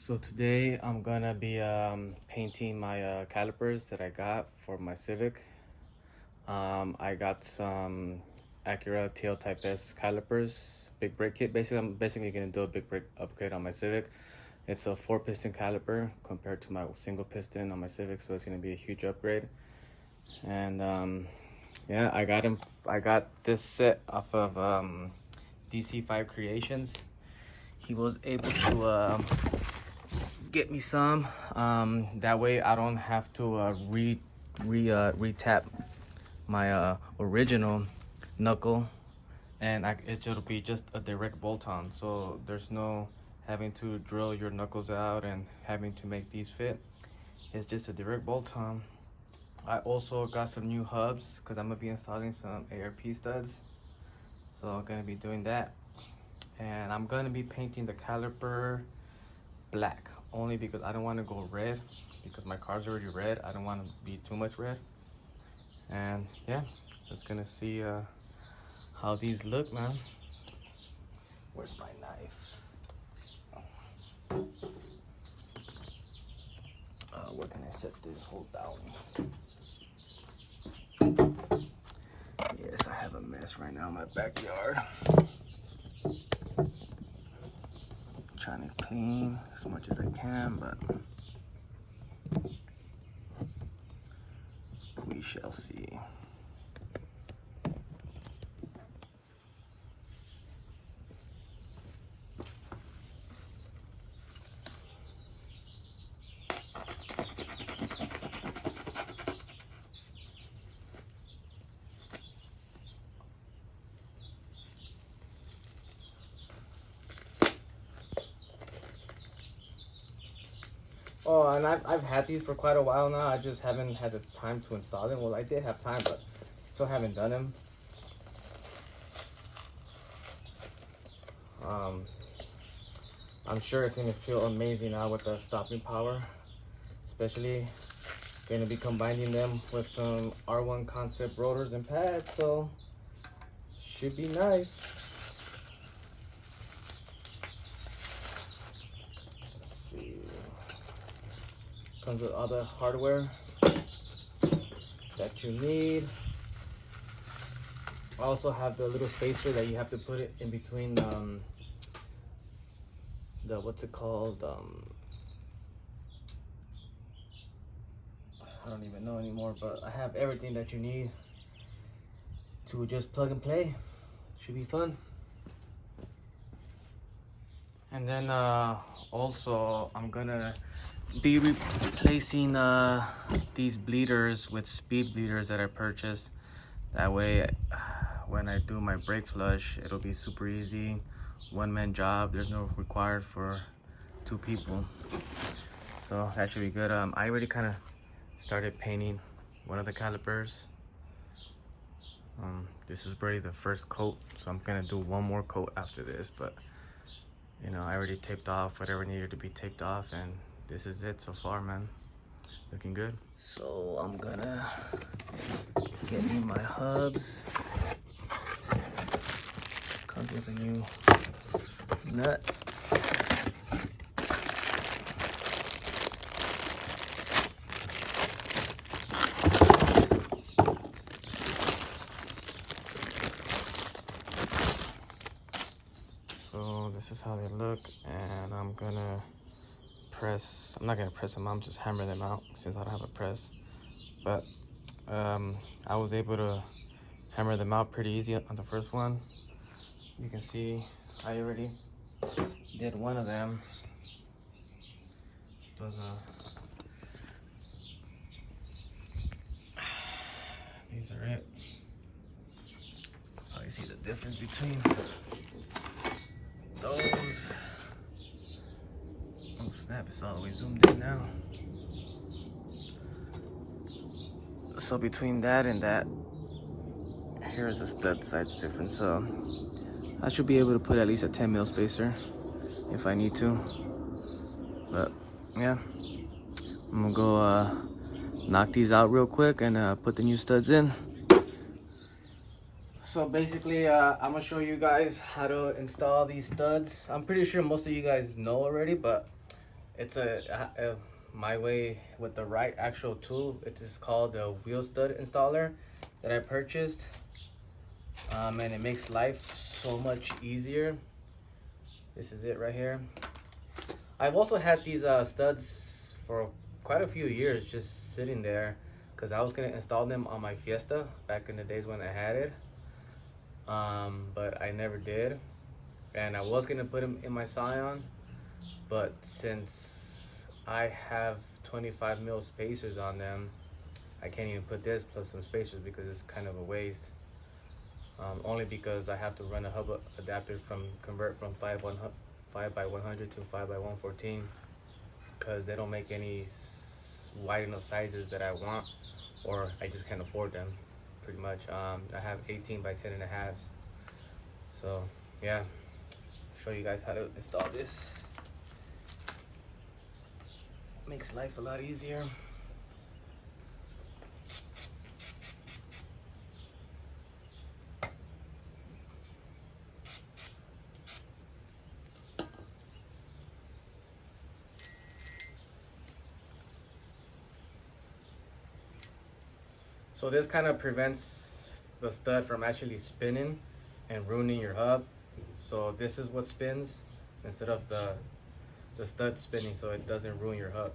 So today I'm gonna be painting my calipers that I got for my Civic. I got some Acura TL Type S calipers, big brake kit. I'm basically gonna do a big brake upgrade on my Civic. It's a 4 piston caliper compared to my single piston on my Civic, so it's gonna be a huge upgrade. And yeah, I got this set off of DC5 Creations. He was able to get me some. That way I don't have to retap my original knuckle, and it'll be just a direct bolt on. So there's no having to drill your knuckles out and having to make these fit. It's just a direct bolt on. I also got some new hubs because I'm gonna be installing some ARP studs. So I'm gonna be doing that, and I'm gonna be painting the caliper black only because I don't want to go red because my car's already red. I don't want to be too much red. And yeah, just gonna see how these look, man. Where's my knife? Where can I set this? Hold down. Yes, I have a mess right now in my backyard. Trying to clean as much as I can, but we shall see. Oh, and I've had these for quite a while now. I just haven't had the time to install them. Well, I did have time, but still haven't done them. I'm sure it's gonna feel amazing now with the stopping power, especially gonna be combining them with some R1 concept rotors and pads, so should be nice. Let's see. Comes with all the hardware that you need. I also have the little spacer that you have to put it in between the what's it called? I don't even know anymore, but I have everything that you need to just plug and play. Should be fun. And then also I'm gonna be replacing these bleeders with speed bleeders that I purchased. That way when I do my brake flush, it'll be super easy, one-man job. There's no required for 2 people, so that should be good. I already kind of started painting one of the calipers. This is already the first coat, so I'm gonna do one more coat after this, but you know, I already taped off whatever needed to be taped off, and this is it so far, man. Looking good. So I'm gonna get me my hubs. Comes with a new nut. So this is how they look, and I'm gonna press. I'm not gonna press them out, I'm just hammer them out since I don't have a press. But I was able to hammer them out pretty easy on the first one. You can see I already did one of them. Those these are it. Probably see the difference between those. Oh snap, it's all the way zoomed in now. So between that and that, here's the stud size difference. So I should be able to put at least a 10 mil spacer if I need to. But yeah, I'm gonna go knock these out real quick and put the new studs in. So basically, I'm gonna show you guys how to install these studs. I'm pretty sure most of you guys know already, but It's my way with the right actual tool. It is called the wheel stud installer that I purchased, and it makes life so much easier. This is it right here. I've also had these studs for quite a few years just sitting there because I was gonna install them on my Fiesta back in the days when I had it, but I never did. And I was gonna put them in my Scion, but since I have 25 mil spacers on them, I can't even put this plus some spacers because it's kind of a waste. Only because I have to run a hub adapter convert from 5x100 to 5x114 because they don't make any wide enough sizes that I want, or I just can't afford them pretty much. I have 18x10.5s. So yeah, show you guys how to install this. Makes life a lot easier. So this kind of prevents the stud from actually spinning and ruining your hub. So this is what spins instead of the stud spinning, so it doesn't ruin your hub.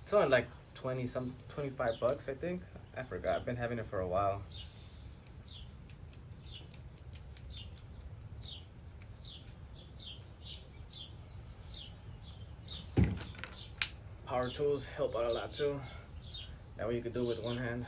It's only like 25 bucks, I think. I forgot. I've been having it for a while. Power tools help out a lot too. That way you could do it with one hand.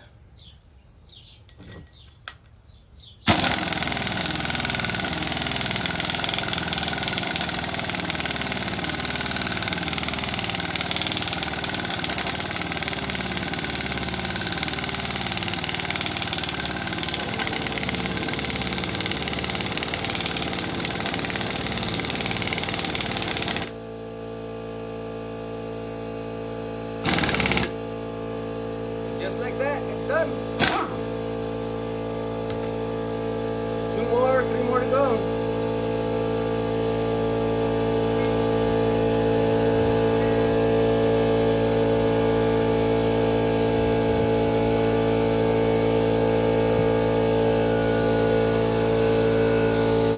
Just like that, it's done. 2 more, 3 more to go.